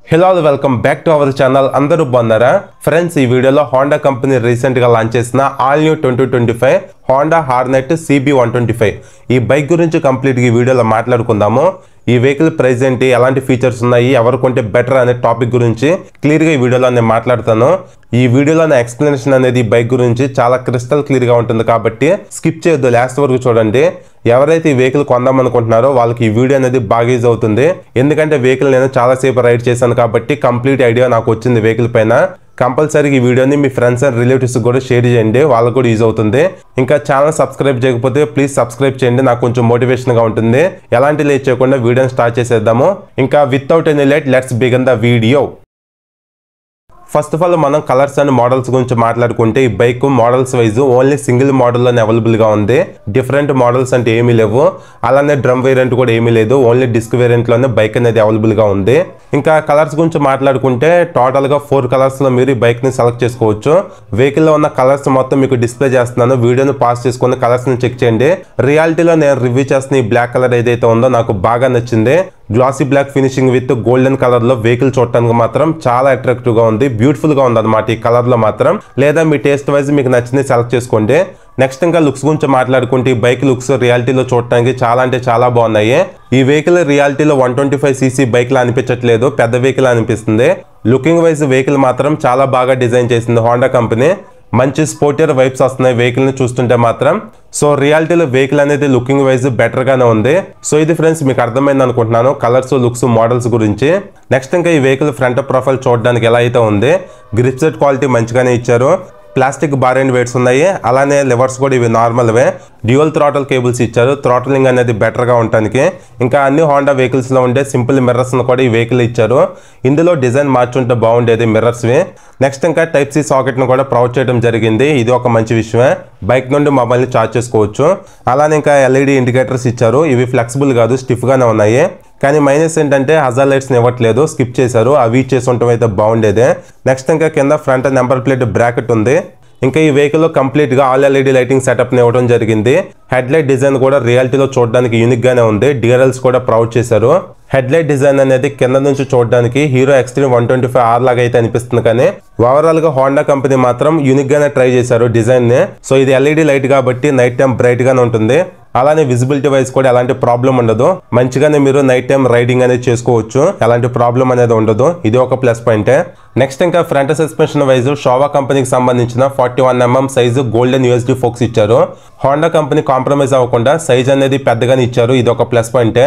Hello, welcome back to our channel. Andaru bannara friends, ee video lo Honda company recent ga launch chesina all new 2025 Honda Hornet CB125 ee bike gurinchi complete ga video lo maatladukundamu. ఈ vehicle price ఏంటి, ఎలాంటి features ఉన్నాయి, ఎవరు కొంటే better అనే topic గురించి clear గా ఈ వీడియోలో నేను మాట్లాడతాను. ఈ వీడియోలో నా ఎక్స్ప్లెనేషన్ అనేది బైక్ గురించి చాలా క్రిస్టల్ క్లియర్ గా ఉంటుంది కాబట్టి స్కిప్ చేయొద్దు, లాస్ట్ వరకు చూడండి. ఎవరైతే ఈ వెహికల్ కొందాం అనుకుంటున్నారో వాళ్ళకి ఈ వీడియో అనేది బాగా యూజ్ అవుతుంది. ఎందుకంటే వెహికల్ నేను చాలా సేపు రైడ్ చేశాను కాబట్టి కంప్లీట్ ఐడియా నాకు వచ్చింది వెహికల్ పైన. కంపల్సరీ ఈ వీడియోని మీ ఫ్రెండ్స్ అండ్ రిలేటివ్స్ కూడా షేర్ చేయండి, వాళ్ళకు కూడా యూజ్ అవుతుంది. ఇంకా ఛానల్ సబ్స్క్రైబ్ చేయకపోతే ప్లీజ్ సబ్స్క్రైబ్ చేయండి, నాకు కొంచెం మోటివేషన్ గా ఉంటుంది. ఎలాంటి లేట్ చేయకుండా వీడియోని స్టార్ట్ చేసేద్దాము. ఇంకా without any late let's begin the video. First of all మనం కలర్స్ అండ్ మోడల్స్ గురించి మాట్లాడుకుంటే ఈ bike models wise only single మోడల్లోనే అవైలబుల్ గా ఉంది. డిఫరెంట్ మోడల్స్ అంటే ఏమీ లేవు, అలానే డ్రమ్ వేరియంట్ కూడా ఏమీ లేదు, ఓన్లీ డిస్క్ వేరియంట్ లోనే బైక్ అనేది అవైలబుల్ గా ఉంది. ఇంకా కలర్స్ గురించి మాట్లాడుకుంటే టోటల్ గా 4 కలర్స్ లో మీరు ఈ బైక్ ని సెలెక్ట్ చేసుకోవచ్చు. వెహికల్ లో ఉన్న కలర్స్ మొత్తం మీకు డిస్ప్లే చేస్తున్నాను, వీడియోని పాస్ చేసుకుని కలర్స్ ని చెక్ చేయండి. రియాలిటీలో నేను రివ్యూ చేస్తున్న ఈ బ్లాక్ కలర్ ఏదైతే ఉందో నాకు బాగా నచ్చింది. Glossy black finishing with golden colour లో వెహికల్ చూడటానికి మాత్రం చాలా అట్రాక్టివ్ గా ఉంది, బ్యూటిఫుల్ గా ఉంది అనమాట ఈ కలర్ లో మాత్రం. లేదా మీ టేస్ట్ వైజ్ మీకు నచ్చింది సెలెక్ట్ చేసుకోండి. నెక్స్ట్ ఇంకా లుక్స్ గురించి మాట్లాడుకుంటే ఈ బైక్ లుక్స్ రియాలిటీలో చూడటానికి చాలా అంటే చాలా బాగున్నాయి. ఈ వెహికల్ రియాలిటీలో 125cc బైక్ లా అనిపించట్లేదు, పెద్ద వెహికల్ అనిపిస్తుంది. లుకింగ్ వైజ్ వెహికల్ మాత్రం చాలా బాగా డిజైన్ చేసింది హోండా కంపెనీ. మంచి స్పోర్టియర్ వైబ్స్ వస్తున్నాయి వెహికల్ ని చూస్తుంటే మాత్రం. సో రియాలిటీలో వెహికల్ అనేది లుకింగ్ వైజ్ బెటర్ గానే ఉంది. సో ఇది ఫ్రెండ్స్ మీకు అర్థమైంది అనుకుంటున్నాను కలర్స్, లుక్స్, మోడల్స్ గురించి. నెక్స్ట్ ఇంకా ఈ వెహికల్ ఫ్రంట్ ప్రొఫైల్ చూడడానికి ఎలా అయితే ఉంది, గ్రిప్ సెట్ క్వాలిటీ మంచిగానే ఇచ్చారు. ప్లాస్టిక్ బార్ అండ్ వెయిట్స్ ఉన్నాయి, అలానే లివర్స్ కూడా ఇవి నార్మల్వే. డ్యూయల్ థ్రాటల్ కేబుల్స్ ఇచ్చారు, థ్రాటలింగ్ అనేది బెటర్ గా ఉండడానికి. ఇంకా అన్ని హోండా వెహికల్స్ లో ఉండే సింపుల్ మిర్రర్స్ కూడా ఈ వెహికల్ ఇచ్చారు. ఇందులో డిజైన్ మార్చుంటే బాగుండేది మిర్రర్స్ వి. నెక్స్ట్ ఇంకా టైప్ సి సాకెట్ ను కూడా ప్రొవైడ్ చేయడం జరిగింది, ఇది ఒక మంచి విషయమే. బైక్ నుండి మొబైల్ ని ఛార్జ్ చేసుకోవచ్చు. అలానే ఇంకా ఎల్ఈడి ఇండికేటర్స్ ఇచ్చారు, ఇవి ఫ్లెక్సిబుల్ కాదు, స్టిఫ్ గానే ఉన్నాయి. కానీ మైనస్ ఏంటంటే హజార్ లైట్స్ ఇవ్వట్లేదు, స్కిప్ చేశారు, అవి చేసి ఉండటం అయితే బాగుండేది. నెక్స్ట్ ఇంకా కింద ఫ్రంట్ నెంబర్ ప్లేట్ బ్రాకెట్ ఉంది. ఇంకా ఈ వెహికల్ లో కంప్లీట్ గా ఆల్ ఎల్ఈడి లైటింగ్ సెటప్ ని ఇవ్వడం జరిగింది. హెడ్ లైట్ డిజైన్ కూడా రియాలిటీలో చూడడానికి యూనిక్ గానే ఉంది, డిఆర్ఎల్స్ కూడా ప్రొవైడ్ చేశారు. హెడ్ లైట్ డిజైన్ అనేది కింద నుంచి చూడడానికి హీరో ఎక్స్ట్రీమ్ 125R లాగా అయితే అనిపిస్తుంది, కానీ ఓవరాల్ గా హోండా కంపెనీ మాత్రం యూనిక్ గానే ట్రై చేశారు డిజైన్ ని. సో ఇది ఎల్ఈడి లైట్ కాబట్టి నైట్ టైం బ్రైట్ గానే ఉంటుంది. అలానే విజిబిలిటీ వైజ్ కూడా ఎలాంటి ప్రాబ్లం ఉండదు, మంచిగానే మీరు నైట్ టైం రైడింగ్ అనేది చేసుకోవచ్చు, ఎలాంటి ప్రాబ్లం అనేది ఉండదు, ఇది ఒక ప్లస్ పాయింట్. నెక్స్ట్ ఇంకా ఫ్రంట్ సస్పెన్షన్ వైజ్ షోవా కంపెనీకి సంబంధించిన 41mm size golden USD folks ఇచ్చారు. హోండా కంపెనీ కాంప్రమైజ్ అవ్వకుండా సైజ్ అనేది పెద్దగానే ఇచ్చారు, ఇది ఒక ప్లస్ పాయింట్.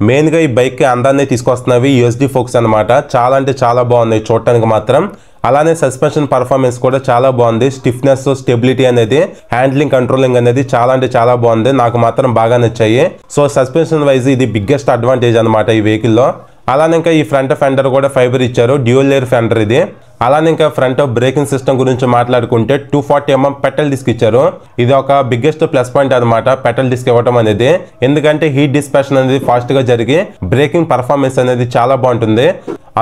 మెయిన్ గా ఈ బైక్ కి అందాన్ని తీసుకొస్తున్నవి యూఎస్డి ఫోక్స్ అనమాట, చాలా అంటే చాలా బాగున్నాయి చూడటానికి మాత్రం. అలానే సస్పెన్షన్ పర్ఫార్మెన్స్ కూడా చాలా బాగుంది, స్టిఫ్నెస్, స్టెబిలిటీ అనేది, హ్యాండ్లింగ్, కంట్రోలింగ్ అనేది చాలా అంటే చాలా బాగుంది, నాకు మాత్రం బాగా నచ్చాయి. సో సస్పెన్షన్ వైజ్ ఇది బిగ్గెస్ట్ అడ్వాంటేజ్ అనమాట ఈ వెహికల్ లో. అలానే ఇంకా ఈ ఫ్రంట్ ఫెండర్ కూడా ఫైబర్ ఇచ్చారు, డ్యూయల్ లేయర్ ఫెండర్ ఇది. అలానే ఇంకా ఫ్రంట్ బ్రేకింగ్ సిస్టమ్ గురించి మాట్లాడుకుంటే 240mm పెటల్ డిస్క్ ఇచ్చారు, ఇది ఒక బిగ్గెస్ట్ ప్లస్ పాయింట్ అనమాట పెటల్ డిస్క్ ఇవ్వడం అనేది. ఎందుకంటే హీట్ డిస్పాషన్ అనేది ఫాస్ట్ గా జరిగి బ్రేకింగ్ పర్ఫార్మెన్స్ అనేది చాలా బాగుంటుంది.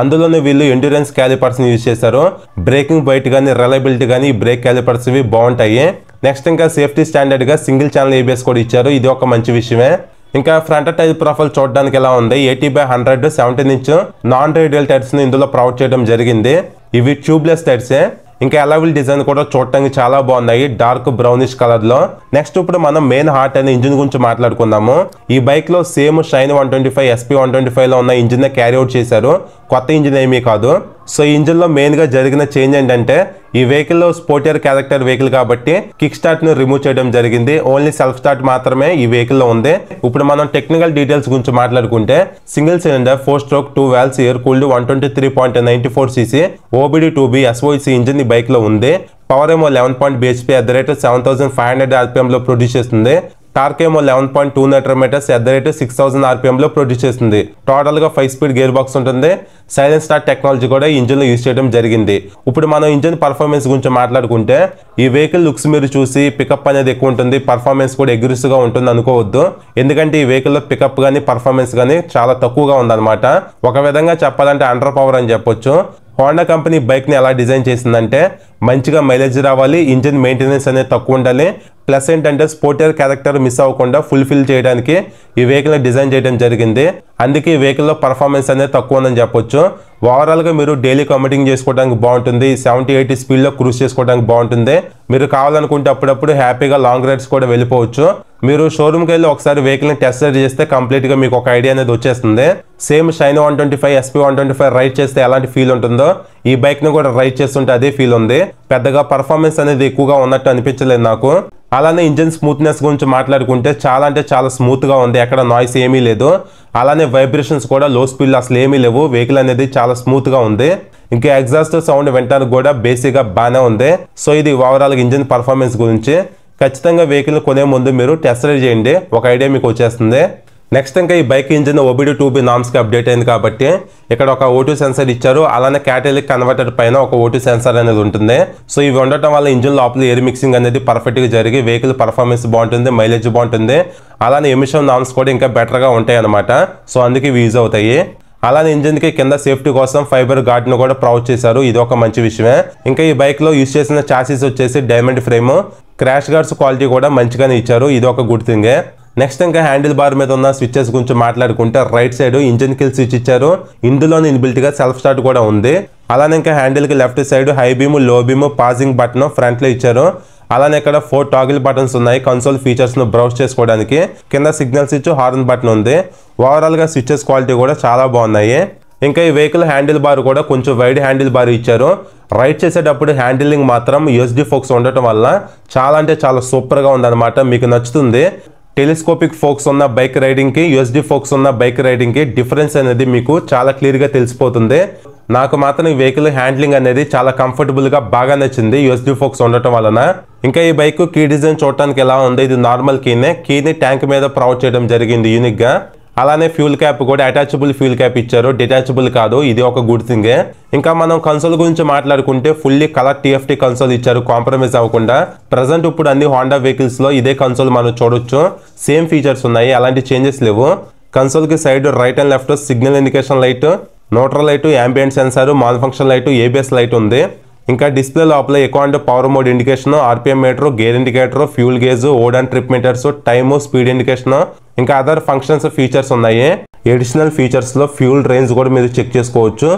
అందులోనే వీళ్ళు ఎండ్యూరెన్స్ క్యాలిపర్స్ ని యూజ్ చేశారు, బ్రేకింగ్ బైట్ గానీ రిలయబిలిటీ గానీ ఈ బ్రేక్ క్యాలిపర్స్ ఇవి బాగుంటాయి. నెక్స్ట్ ఇంకా సేఫ్టీ స్టాండర్డ్ గా సింగిల్ ఛానల్ ఏబిఎస్ కూడా ఇచ్చారు, ఇది ఒక మంచి విషయమే. ఇంకా ఫ్రంట్ టైర్ ప్రొఫైల్ చూడడానికి ఎలా ఉంది, 80/100 17" నాన్ రేడియల్ టైర్స్ ని ఇందులో ప్రొవైడ్ చేయడం జరిగింది, ఇవి ట్యూబ్లెస్ టైర్సే. ఇంకా ఎలావిల్ డిజైన్ కూడా చూడటానికి చాలా బాగున్నాయి, డార్క్ బ్రౌనిష్ కలర్ లో. నెక్స్ట్ ఇప్పుడు మనం మెయిన్ హార్ట్ అనే ఇంజిన్ గురించి మాట్లాడుకుందాము. ఈ బైక్ లో సేమ్ షైన్ 125 SP 125 లో ఉన్న ఇంజిన్ క్యారీ అవుట్ చేశారు, కొత్త ఇంజిన్ ఏమీ కాదు. సో ఈ ఇంజిన్ లో మెయిన్ గా జరిగిన చేంజ్ ఏంటంటే ఈ వెహికల్ లో స్పోర్టియర్ క్యారెక్టర్ వెహికల్ కాబట్టి కిక్ స్టార్ట్ ని రిమూవ్ చేయడం జరిగింది, ఓన్లీ సెల్ఫ్ స్టార్ట్ మాత్రమే ఈ వెహికల్ లో ఉంది. ఇప్పుడు మనం టెక్నికల్ డీటెయిల్స్ గురించి మాట్లాడుకుంటే single cylinder 4-stroke 2 valves air cooled 123.94cc OBD2B SOEC engine ఈ బైక్ లో ఉంది. పవర్ ఏమో 11 bhp @7500 RPM లో ప్రొడ్యూస్ చేస్తుంది. టార్క్ ఏమో 11.2 Nm @6000 RPM లో ప్రొడ్యూస్ చేస్తుంది. టోటల్ గా 5-speed గేర్ బాక్స్ ఉంటుంది. సైలెంట్ స్టార్ట్ టెక్నాలజీ కూడా ఈ ఇంజిన్ లో యూజ్ చేయడం జరిగింది. ఇప్పుడు మనం ఇంజిన్ పర్ఫార్మెన్స్ గురించి మాట్లాడుకుంటే ఈ వెహికల్ లుక్స్ మీరు చూసి పికప్ అనేది ఎక్కువ ఉంటుంది, పర్ఫార్మెన్స్ కూడా ఎగ్రెసివ్ గా ఉంటుంది అనుకోవద్దు. ఎందుకంటే ఈ వెహికల్ లో పికప్ గానీ పర్ఫార్మెన్స్ గానీ చాలా తక్కువగా ఉందన్నమాట. ఒక విధంగా చెప్పాలంటే అండర్ పవర్ అని చెప్పొచ్చు. హోండా కంపెనీ బైక్ ని ఎలా డిజైన్ చేసిందంటే మంచిగా మైలేజ్ రావాలి, ఇంజిన్ మెయింటెనెన్స్ అనేది తక్కువ ఉండాలి, ప్లస్ ఏంటంటే స్పోర్టియర్ క్యారెక్టర్ మిస్ అవ్వకుండా ఫుల్ఫిల్ చేయడానికి ఈ వెహికల్ డిజైన్ చేయడం జరిగింది. అందుకే ఈ వెహికల్లో పర్ఫార్మెన్స్ అనేది తక్కువ ఉందని చెప్పొచ్చు. ఓవరాల్గా మీరు డైలీ కమ్యూటింగ్ చేసుకోవడానికి బాగుంటుంది. 70-80 స్పీడ్లో క్రూజ్ చేసుకోవడానికి బాగుంటుంది. మీరు కావాలనుకుంటే అప్పుడప్పుడు హ్యాపీగా లాంగ్ రైడ్స్ కూడా వెళ్ళిపోవచ్చు. మీరు షోరూమ్కి వెళ్ళి ఒకసారి వెహికల్ని టెస్ట్ రైడ్ చేస్తే కంప్లీట్గా మీకు ఒక ఐడియా అనేది వచ్చేస్తుంది. సేమ్ షైన్ 125 SP 125 రైడ్ చేస్తే ఎలాంటి ఫీల్ ఉంటుందో ఈ బైక్ని కూడా రైడ్ చేస్తుంటే అదే ఫీల్ ఉంది. పెద్దగా పర్ఫార్మెన్స్ అనేది ఎక్కువగా ఉన్నట్టు అనిపించలేదు నాకు. అలానే ఇంజిన్ స్మూత్నెస్ గురించి మాట్లాడుకుంటే చాలా అంటే చాలా స్మూత్గా ఉంది. ఎక్కడ నాయిస్ ఏమీ లేదు. అలానే వైబ్రేషన్స్ కూడా లో స్పీడ్లో అసలు ఏమీ లేవు. వెహికల్ అనేది చాలా స్మూత్గా ఉంది. ఇంకా ఎగ్జాస్ట్ సౌండ్ వినడానికి కూడా బేసిక్గా బాగానే ఉంది. సో ఇది ఓవరాల్గా ఇంజిన్ పర్ఫార్మెన్స్ గురించి. ఖచ్చితంగా వెహికల్ కొనే ముందు మీరు టెస్ట్ రైడ్ చేయండి, ఒక ఐడియా మీకు వచ్చేస్తుంది. నెక్స్ట్ ఇంకా ఈ బైక్ ఇంజిన్ OBD2B నామ్స్కి అప్డేట్ అయింది కాబట్టి ఇక్కడ ఒక O2 సెన్సర్ ఇచ్చారు. అలానే క్యాటలిక్ కన్వర్టర్ పైన ఒక O2 సెన్సర్ అనేది ఉంటుంది. సో ఇవి ఉండటం వల్ల ఇంజిన్ లోపల ఎయిర్ మిక్సింగ్ అనేది పర్ఫెక్ట్గా జరిగి వెహికల్ పర్ఫార్మెన్స్ బాగుంటుంది, మైలేజ్ బాగుంటుంది. అలానే ఎమిషన్ నామ్స్ కూడా ఇంకా బెటర్గా ఉంటాయి అన్నమాట. సో అందుకే ఇవి యూజ్ అవుతాయి. అలానే ఇంజిన్కి కింద సేఫ్టీ కోసం ఫైబర్ గార్డ్ను కూడా ప్రొవైడ్ చేశారు. ఇది ఒక మంచి విషయమే. ఇంకా ఈ బైక్లో యూజ్ చేసిన చాసీస్ వచ్చేసి diamond frame. Crash guards quality కూడా మంచిగానే ఇచ్చారు. ఇది ఒక గుడ్ థింగే. నెక్స్ట్ ఇంకా హ్యాండిల్ బార్ మీద ఉన్న స్విచ్చెస్ గురించి మాట్లాడుకుంటే right side engine kill switch ఇచ్చారు. ఇందులోనే ఇన్బిల్ట్ గా సెల్ఫ్ స్టార్ట్ కూడా ఉంది. అలానే ఇంకా హ్యాండిల్ కి లెఫ్ట్ సైడ్ హై బీమ్, లో బీమ్, పాజింగ్ బటన్ ఫ్రంట్ లో ఇచ్చారు. అలానే ఇక్కడ 4 టాగిల్ బటన్స్ ఉన్నాయి కన్సోల్ ఫీచర్స్ ను బ్రౌజ్ చేసుకోవడానికి. కింద సిగ్నల్ స్విచ్, హార్న్ బటన్ ఉంది. ఓవరాల్ గా స్విచెస్ క్వాలిటీ కూడా చాలా బాగున్నాయి. ఇంకా ఈ వెహికల్ హ్యాండిల్ బార్ కూడా కొంచెం వైడ్ హ్యాండిల్ బార్ ఇచ్చారు. రైడ్ చేసేటప్పుడు హ్యాండిలింగ్ మాత్రం USD ఫోక్స్ ఉండటం వల్ల చాలా అంటే చాలా సూపర్ గా ఉందన్నమాట. మీకు నచ్చుతుంది. టెలిస్కోపిక్ ఫోక్స్ ఉన్న బైక్ రైడింగ్ కి USD ఫోక్స్ ఉన్న బైక్ రైడింగ్ కి డిఫరెన్స్ అనేది మీకు చాలా క్లియర్ గా తెలిసిపోతుంది. నాకు మాత్రం ఈ వెహికల్ హ్యాండ్లింగ్ అనేది చాలా కంఫర్టబుల్ గా బాగా నచ్చింది USD ఫోక్స్ ఉండటం వలన. ఇంకా ఈ బైక్ కీ డిజైన్ చూడటానికి ఎలా ఉంది, ఇది నార్మల్ కీని ట్యాంక్ మీద ప్రొవైడ్ చేయడం జరిగింది యూనిక్ గా. అలానే ఫ్యూల్ క్యాప్ కూడా అటాచబుల్ ఫ్యూల్ క్యాప్ ఇచ్చారు, డిటాచబుల్ కాదు. ఇది ఒక గుడ్ థింగే. ఇంకా మనం కన్సోల్ గురించి మాట్లాడుకుంటే ఫుల్లీ కలర్ TFT కన్సోల్ ఇచ్చారు, కాంప్రమైజ్ అవ్వకుండా. ప్రజెంట్ ఇప్పుడు అన్ని హోండా వెహికల్స్ లో ఇదే కన్సోల్ మనం చూడొచ్చు. సేమ్ ఫీచర్స్ ఉన్నాయి, అలాంటి చేంజెస్ లేవు. కన్సోల్ కి side right and left signal indication light, neutral light, ambient sensor, malfunction light, ABS light ఉంది. ఇంకా డిస్ప్లే లోపల eco and power mode indication, RPM meter, gear indicator, fuel gauge, odo and trip meters, time, speed indication, ఇంకా other functions features ఉన్నాయి. Additional features లో fuel range కూడా మీరు check చేసుకోవచ్చు.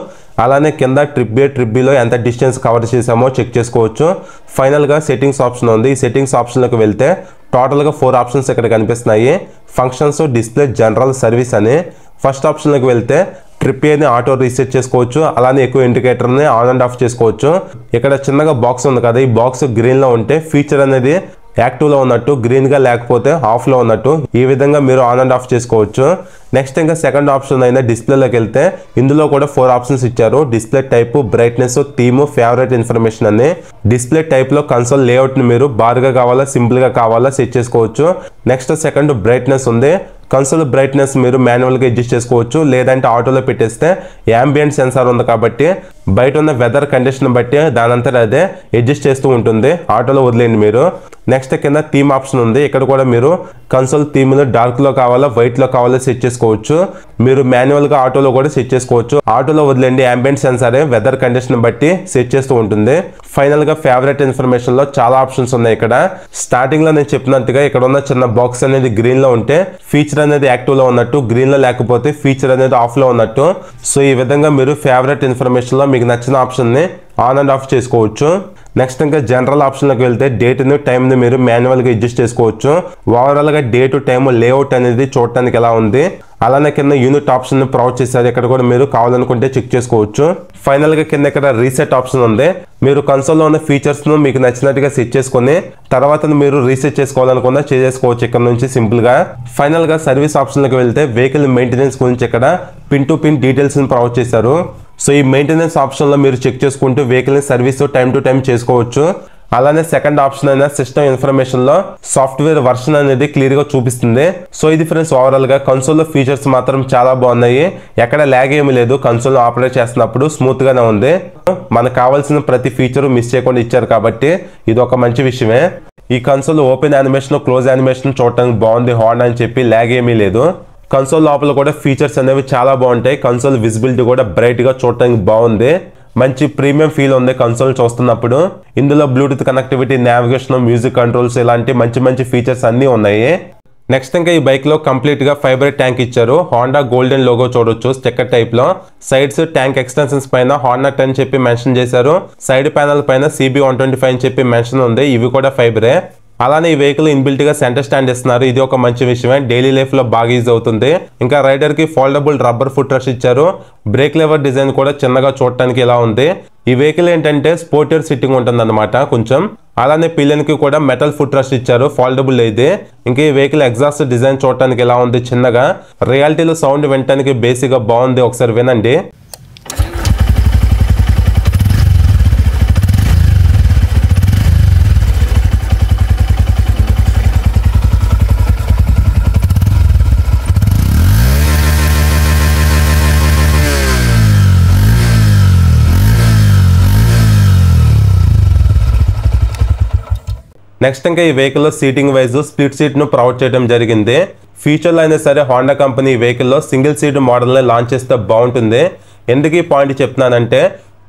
అలానే కింద ట్రిప్ బిలో ఎంత డిస్టెన్స్ కవర్ చేసామో చెక్ చేసుకోవచ్చు. ఫైనల్ గా సెట్టింగ్స్ ఆప్షన్ ఉంది. ఈ సెట్టింగ్స్ ఆప్షన్ లోకి వెళ్తే టోటల్ గా 4 ఆప్షన్స్ ఇక్కడ కనిపిస్తున్నాయి. ఫంక్షన్స్, డిస్ప్లే, జనరల్, సర్వీస్ అని. ఫస్ట్ ఆప్షన్ లోకి వెళ్తే ట్రిప్ ని ఆటో రీసెట్ చేసుకోవచ్చు. అలానే ఎక్కువ ఇండికేటర్ ని ఆన్ అండ్ ఆఫ్ చేసుకోవచ్చు. ఇక్కడ చిన్నగా బాక్స్ ఉంది కదా, ఈ బాక్స్ గ్రీన్ లో ఉంటే ఫీచర్ అనేది యాక్టివ్ లో ఉన్నట్టు, గ్రీన్ గా లేకపోతే ఆఫ్ లో ఉన్నట్టు. ఈ విధంగా మీరు ఆన్ అండ్ ఆఫ్ చేసుకోవచ్చు. నెక్స్ట్ ఇంకా సెకండ్ ఆప్షన్ అయిన డిస్ప్లేలోకి వెళ్తే ఇందులో కూడా 4 ఆప్షన్స్ ఇచ్చారు. Display type, brightness, theme, favourite information అని. డిస్ప్లే టైప్ లో కన్సోల్ లేఅవుట్ ని మీరు బార్గా కావాలా, సింపుల్ గా కావాలా సెట్ చేసుకోవచ్చు. నెక్స్ట్ సెకండ్ బ్రైట్నెస్ ఉంది. కన్సోల్ బ్రైట్నెస్ మీరు మాన్యువల్ గా అడ్జస్ట్ చేసుకోవచ్చు, లేదంటే ఆటోలో పెట్టేస్తే యాంబియంట్ సెన్సార్ ఉంది కాబట్టి బయట ఉన్న వెదర్ కండిషన్ బట్టి దానంతా అదే అడ్జస్ట్ చేస్తూ ఉంటుంది. ఆటోలో వదిలేండి మీరు. నెక్స్ట్ కింద థీమ్ ఆప్షన్ ఉంది. ఇక్కడ కూడా మీరు కన్సోల్ థీమ్ డార్క్ లో కావాలా, వైట్ లో కావాలా సెట్ చేసుకోవచ్చు. మీరు మాన్యువల్ గా ఆటోలో కూడా సెట్ చేసుకోవచ్చు. ఆటోలో వదిలేండి, యాంబియంట్ సెన్సారే వెదర్ కండిషన్ బట్టి సెట్ చేస్తూ ఉంటుంది. ఫైనల్ గా ఫేవరెట్ ఇన్ఫర్మేషన్ లో చాలా ఆప్షన్స్ ఉన్నాయి. ఇక్కడ స్టార్టింగ్ లో నేను చెప్పినట్టుగా ఇక్కడ ఉన్న చిన్న బాక్స్ అనేది గ్రీన్ లో ఉంటే ఫీచర్ అనేది యాక్టివ్ లో ఉన్నట్టు, గ్రీన్ లో లేకపోతే ఫీచర్ అనేది ఆఫ్ లో ఉన్నట్టు. సో ఈ విధంగా మీరు ఫేవరెట్ ఇన్ఫర్మేషన్ లో మీకు నచ్చిన ఆప్షన్ ని ఆన్ అండ్ ఆఫ్ చేసుకోవచ్చు. నెక్స్ట్ ఇంకా జనరల్ ఆప్షన్ లోకి వెళ్తే డేట్ ని, టైం ని మీరు మాన్యువల్ గా అడ్జస్ట్ చేసుకోవచ్చు. ఓవరాల్ గా డేట్, టైమ్, లేఅవుట్ అనేది చూడటానికి ఎలా ఉంది. అలానే కింద యూనిట్ ఆప్షన్ ని ప్రొవైడ్ చేశారు. ఇక్కడ కూడా మీరు కావాలనుకుంటే చెక్ చేసుకోవచ్చు. ఫైనల్ గా కింద ఇక్కడ రీసెట్ ఆప్షన్ ఉంది. మీరు కన్సోల్ లో ఉన్న ఫీచర్స్ ను మీకు నచ్చినట్టుగా సెట్ చేసుకుని తర్వాత మీరు రీసెట్ చేసుకోవాలనుకున్నా చేసుకోవచ్చు ఇక్కడ నుంచి సింపుల్ గా. ఫైనల్ గా సర్వీస్ ఆప్షన్ లోకి వెళ్తే వెహికల్ మెయింటెనెన్స్ గురించి ఇక్కడ పిన్ టు పిన్ డీటెయిల్స్ ని ప్రొవైడ్ చేశారు. సో ఈ మెయింటెనెన్స్ ఆప్షన్ లో మీరు చెక్ చేసుకుంటూ వెహికల్ ని సర్వీస్ టైం టు టైం చేసుకోవచ్చు. అలానే సెకండ్ ఆప్షన్ అయిన సిస్టమ్ ఇన్ఫర్మేషన్ లో సాఫ్ట్వేర్ వర్షన్ అనేది క్లియర్ గా చూపిస్తుంది. సో ఇది ఫ్రెండ్స్ ఓవరాల్ గా కన్సోల్ లో ఫీచర్స్ మాత్రం చాలా బాగున్నాయి. ఎక్కడ ల్యాగ్ ఏమీ లేదు. కన్సోల్ ఆపరేట్ చేస్తున్నప్పుడు స్మూత్ గానే ఉంది. మనకు కావాల్సిన ప్రతి ఫీచర్ మిస్ చేయకుండా ఇచ్చారు కాబట్టి ఇది ఒక మంచి విషయమే. ఈ console open animation, close animation చూడటానికి బాగుంది. హార్న్ అని చెప్పి ల్యాగ్ ఏమీ లేదు. కన్సోల్ లోపల కూడా ఫీచర్స్ అనేవి చాలా బాగుంటాయి. కన్సోల్ విజిబిలిటీ కూడా బ్రైట్ గా చూడటానికి బాగుంది. మంచి ప్రీమియం ఫీల్ ఉంది కన్సోల్ చూస్తున్నప్పుడు. ఇందులో Bluetooth connectivity, navigation, music controls ఇలాంటి మంచి మంచి ఫీచర్స్ అన్నీ ఉన్నాయి. నెక్స్ట్ ఇంకా ఈ బైక్ లో కంప్లీట్ గా ఫైబర్ ట్యాంక్ ఇచ్చారు. హోండా గోల్డెన్ లోగో చూడొచ్చు స్టిక్కర్ టైప్ లో. సైడ్స్ ట్యాంక్ ఎక్స్టెన్షన్స్ పైన Honda 10 అని చెప్పి మెన్షన్ చేశారు. సైడ్ ప్యానల్ పైన CB125 అని చెప్పి మెన్షన్ ఉంది. ఇవి కూడా ఫైబరే. అలానే ఈ వెహికల్ ఇన్బిల్ట్ గా సెంటర్ స్టాండ్ ఇస్తున్నారు. ఇది ఒక మంచి విషయమే, డైలీ లైఫ్ లో బాగా యూజ్ అవుతుంది. ఇంకా రైడర్ కి ఫోల్డబుల్ రబ్బర్ ఫుట్ రెస్ట్ ఇచ్చారు. బ్రేక్ లెవర్ డిజైన్ కూడా చిన్నగా చూడటానికి ఇలా ఉంది. ఈ వెహికల్ ఏంటంటే స్పోర్టియర్ సిట్టింగ్ ఉంటుంది అనమాట కొంచెం. అలానే పిల్లన్ కి కూడా మెటల్ ఫుట్ రెస్ట్ ఇచ్చారు, ఫోల్డబుల్ అయితే. ఇంకా ఈ వెహికల్ ఎగ్జాస్ట్ డిజైన్ చూడటానికి ఎలా ఉంది చిన్నగా. రియాలిటీలో సౌండ్ వినటానికి బేసిక్ గా బాగుంది, ఒకసారి వినండి. నెక్స్ట్ ఇంకా ఈ వెహికల్లో సీటింగ్ వైజ్ స్ప్లిట్ సీట్ ను ప్రొవైడ్ చేయడం జరిగింది. ఫ్యూచర్లో అయినా సరే హోండా కంపెనీ ఈ వెహికల్లో సింగిల్ సీట్ మోడల్ని లాంచ్ చేస్తే బాగుంటుంది. ఎందుకు ఈ పాయింట్ చెప్తున్నానంటే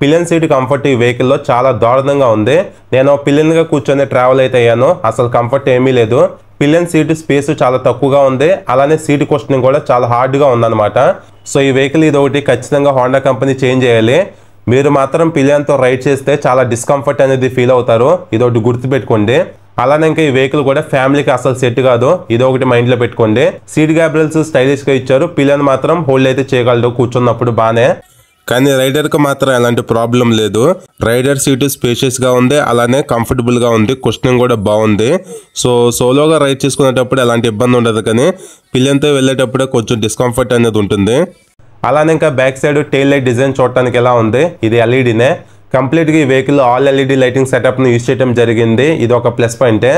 పిలియన్ సీట్ కంఫర్ట్ ఈ వెహికల్లో చాలా దారుణంగా ఉంది. నేను పిలియన్గా కూర్చొని ట్రావెల్ అయితే అయ్యాను, అసలు కంఫర్ట్ ఏమీ లేదు. పిలియన్ సీట్ స్పేస్ చాలా తక్కువగా ఉంది. అలానే సీట్ క్వశ్చనింగ్ కూడా చాలా హార్డ్గా ఉందన్నమాట. సో ఈ వెహికల్ ఇది ఒకటి ఖచ్చితంగా హోండా కంపెనీ చేంజ్ చేయాలి. మీరు మాత్రం పిలియన్తో రైడ్ చేస్తే చాలా డిస్కంఫర్ట్ అనేది ఫీల్ అవుతారు, ఇదొకటి గుర్తుపెట్టుకోండి. అలానే ఇంకా ఈ వెహికల్ కూడా ఫ్యామిలీకి అసలు సెట్ కాదు, ఇది ఒకటి మైండ్ లో పెట్టుకోండి. సీట్ గ్యాబ్రల్స్ స్టైలిష్ గా ఇచ్చారు. పిలియన్ మాత్రం హోల్డ్ అయితే చేయగలడు కూర్చున్నప్పుడు బానే. కానీ రైడర్ కి మాత్రం ఎలాంటి ప్రాబ్లం లేదు. రైడర్ సీట్ స్పేషియస్ గా ఉంది, అలానే కంఫర్టబుల్ గా ఉంది, కుషనింగ్ కూడా బాగుంది. సో సోలోగా రైడ్ చేసుకునేటప్పుడు ఎలాంటి ఇబ్బంది ఉండదు, కానీ పిలియన్ తో వెళ్ళేటప్పుడే కొంచెం డిస్కంఫర్ట్ అనేది ఉంటుంది. అలానే ఇంకా back side tail light design చూడటానికి ఎలా ఉంది, ఇది ఎల్ఈడీనే. కంప్లీట్ గా ఈ vehicle all LED lighting setup ను యూజ్ చేయడం జరిగింది, ఇది ఒక ప్లస్ పాయింటే.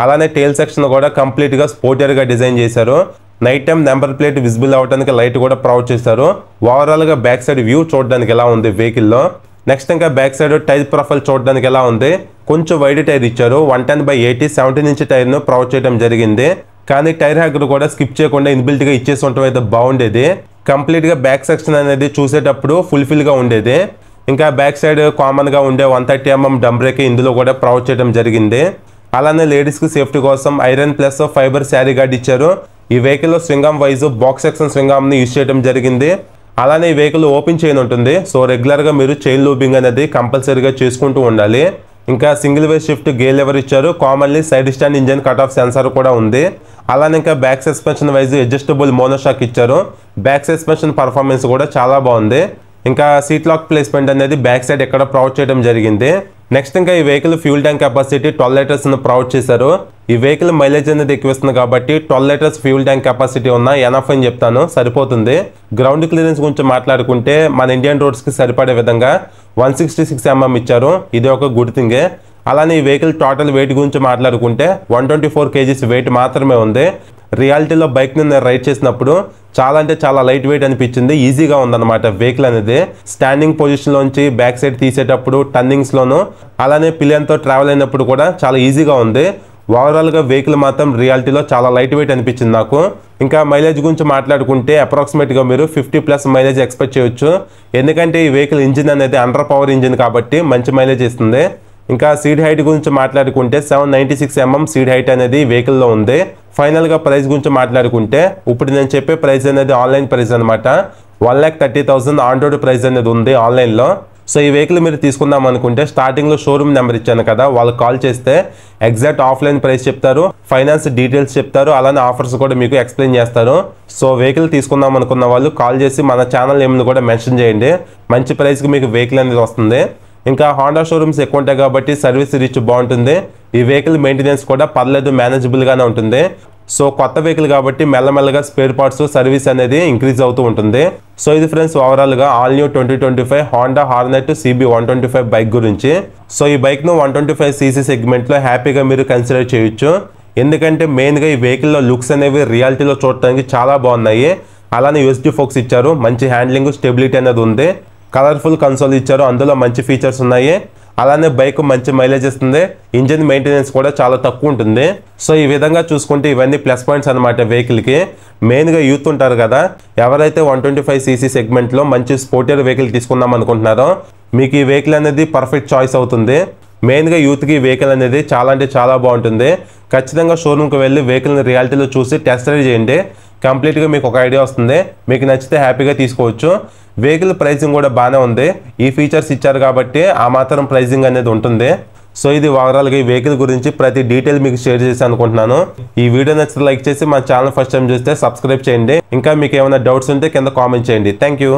అలానే టెయిల్ సెక్షన్ కూడా కంప్లీట్ గా స్పోర్టియర్ గా డిజైన్ చేశారు. Night time number plate visible అవడానికి లైట్ కూడా ప్రొవైడ్ చేశారు. ఓవరాల్ గా బ్యాక్ సైడ్ వ్యూ చూడడానికి ఎలా ఉంది వెహికల్ లో. నెక్స్ట్ ఇంకా బ్యాక్ సైడ్ టైర్ ప్రొఫైల్ చూడడానికి ఎలా ఉంది, కొంచెం వైడ్ టైర్ ఇచ్చారు. 110/80 17 ఇంచ్ టైర్ ను ప్రొవైడ్ చేయడం జరిగింది. కానీ టైర్ హ్యాగర్ కూడా స్కిప్ చేయకుండా ఇన్బిల్ట్ గా ఇచ్చేసి ఉండటం అయితే బాగుండేది. కంప్లీట్ గా బ్యాక్ సెక్షన్ అనేది చూసేటప్పుడు ఫుల్ఫిల్ గా ఉండేది. ఇంకా బ్యాక్ సైడ్ కామన్ గా ఉండే 130mm డంప్ బ్రేక్ ఇందులో కూడా ప్రొవైడ్ చేయడం జరిగింది. అలానే లేడీస్ కి సేఫ్టీ కోసం iron plus fibre sari guard ఇచ్చారు. ఈ వెహికల్ లో swingarm wise box section swingarm ని యూజ్ చేయడం జరిగింది. అలానే ఈ వెహికల్ ఓపెన్ చైన్ ఉంటుంది. సో రెగ్యులర్ గా మీరు చైన్ లూబింగ్ అనేది కంపల్సరీగా చేసుకుంటూ ఉండాలి. ఇంకా single way shift gear lever ఇచ్చారు. Commonly side stand engine cut off sensor కూడా ఉంది. అలానే ఇంకా back suspension wise adjustable monoshock ఇచ్చారు. బ్యాక్ సస్పెన్షన్ పర్ఫార్మెన్స్ కూడా చాలా బాగుంది. ఇంకా సీట్ లాక్ ప్లేస్మెంట్ అనేది బ్యాక్ సైడ్ ఎక్కడ ప్రొవైడ్ చేయడం జరిగింది. నెక్స్ట్ ఇంకా ఈ vehicle fuel tank capacity 12 litres provide చేశారు. ఈ వెహికల్ మైలేజ్ అనేది ఎక్కువ ఇస్తుంది కాబట్టి 12 లీటర్స్ ఫ్యూల్ ట్యాంక్ కెపాసిటీ ఉన్న ఎనఫ్ అని చెప్తాను, సరిపోతుంది. గ్రౌండ్ క్లియరెన్స్ గురించి మాట్లాడుకుంటే మన ఇండియన్ రోడ్స్ కి సరిపడే విధంగా 166mm ఇచ్చారు, ఇది ఒక గుడ్ థింగే. అలానే ఈ వెహికల్ టోటల్ వెయిట్ గురించి మాట్లాడుకుంటే 124 kgs వెయిట్ మాత్రమే ఉంది. రియాలిటీలో బైక్ ని రైడ్ చేసినప్పుడు చాలా అంటే చాలా లైట్ వెయిట్ అనిపించింది, ఈజీగా ఉందన్నమాట వెహికల్ అనేది. స్టాండింగ్ పొజిషన్ లోంచి బ్యాక్ సైడ్ తీసేటప్పుడు టర్నింగ్స్ లోను, అలానే పిలియన్తో ట్రావెల్ అయినప్పుడు కూడా చాలా ఈజీగా ఉంది. ఓవరాల్ గా వెహికల్ మాత్రం రియాలిటీలో చాలా లైట్ వెయిట్ అనిపించింది నాకు. ఇంకా మైలేజ్ గురించి మాట్లాడుకుంటే అప్రాక్సిమేట్ గా మీరు 50+ మైలేజ్ ఎక్స్పెక్ట్ చేయొచ్చు. ఎందుకంటే ఈ వెహికల్ ఇంజిన్ అనేది అండర్ పవర్ ఇంజిన్ కాబట్టి మంచి మైలేజ్ ఇస్తుంది. ఇంకా సీట్ హైట్ గురించి మాట్లాడుకుంటే 796mm సీట్ హైట్ అనేది వెహికల్లో ఉంది. ఫైనల్ గా ప్రైస్ గురించి మాట్లాడుకుంటే ఇప్పుడు నేను చెప్పే ప్రైస్ అనేది ఆన్లైన్ ప్రైస్ అనమాట. 1,30,000 ఆన్ రోడ్ ప్రైస్ అనేది ఉంది ఆన్లైన్ లో. సో ఈ వెహికల్ మీరు తీసుకుందాం అనుకుంటే స్టార్టింగ్ లో షోరూమ్ నెంబర్ ఇచ్చాను కదా, వాళ్ళకి కాల్ చేస్తే ఎగ్జాక్ట్ ఆఫ్లైన్ ప్రైస్ చెప్తారు, ఫైనాన్స్ డీటెయిల్స్ చెప్తారు, అలానే ఆఫర్స్ కూడా మీకు ఎక్స్ప్లెయిన్ చేస్తారు. సో వెహికల్ తీసుకుందాం అనుకున్న వాళ్ళు కాల్ చేసి మన ఛానల్ ఏమైనా కూడా మెన్షన్ చేయండి, మంచి ప్రైస్కి మీకు వెహికల్ అనేది వస్తుంది. ఇంకా హోండా షోరూమ్స్ ఎక్కువ ఉంటాయి కాబట్టి సర్వీస్ రీచ్ బాగుంటుంది. ఈ వెహికల్ మెయింటెనెన్స్ కూడా పర్లేదు, మేనేజబుల్ గానే ఉంటుంది. సో కొత్త వెహికల్ కాబట్టి మెల్లమెల్లగా స్పేర్ పార్ట్స్ సర్వీస్ అనేది ఇంక్రీజ్ అవుతూ ఉంటుంది. సో ఇది ఫ్రెండ్స్ ఓవరాల్ గా all new 2025 Honda Hornet CB125 bike గురించి. సో ఈ బైక్ ను 125cc సెగ్మెంట్ లో హ్యాపీగా మీరు కన్సిడర్ చేయొచ్చు. ఎందుకంటే మెయిన్ గా ఈ వెహికల్ లో లుక్స్ అనేవి రియాలిటీలో చూడటానికి చాలా బాగున్నాయి. అలానే USD ఫోక్స్ ఇచ్చారు, మంచి హ్యాండ్లింగ్, స్టెబిలిటీ అనేది ఉంది. కలర్ఫుల్ కన్సోల్ ఇచ్చారు, అందులో మంచి ఫీచర్స్ ఉన్నాయి. అలానే బైక్ మంచి మైలేజ్ ఇస్తుంది, ఇంజిన్ మెయింటెనెన్స్ కూడా చాలా తక్కువ ఉంటుంది. సో ఈ విధంగా చూసుకుంటే ఇవన్నీ ప్లస్ పాయింట్స్ అనమాట వెహికల్కి. మెయిన్గా యూత్ ఉంటారు కదా, ఎవరైతే 125cc సెగ్మెంట్లో మంచి స్పోర్టియర్ వెహికల్ తీసుకుందాం అనుకుంటున్నారో మీకు ఈ వెహికల్ అనేది పర్ఫెక్ట్ చాయిస్ అవుతుంది. మెయిన్గా యూత్కి వెహికల్ అనేది చాలా అంటే చాలా బాగుంటుంది. ఖచ్చితంగా షోరూమ్కి వెళ్ళి వెహికల్ని రియాలిటీలో చూసి టెస్ట్ డ్రైవ్ చేయండి. కంప్లీట్గా మీకు ఒక ఐడియా వస్తుంది. మీకు నచ్చితే హ్యాపీగా తీసుకోవచ్చు. వెహికల్ ప్రైసింగ్ కూడా బాగానే ఉంది. ఈ ఫీచర్స్ ఇచ్చారు కాబట్టి ఆ మాత్రం ప్రైసింగ్ అనేది ఉంటుంది. సో ఇది ఓవరాల్గా ఈ వెహికల్ గురించి ప్రతి డీటెయిల్ మీకు షేర్ చేసి అనుకుంటున్నాను. ఈ వీడియో నచ్చితే లైక్ చేసి మా ఛానల్ ఫస్ట్ టైం చూస్తే సబ్స్క్రైబ్ చేయండి. ఇంకా మీకు ఏమైనా డౌట్స్ ఉంటే కింద కామెంట్ చేయండి. Thank you.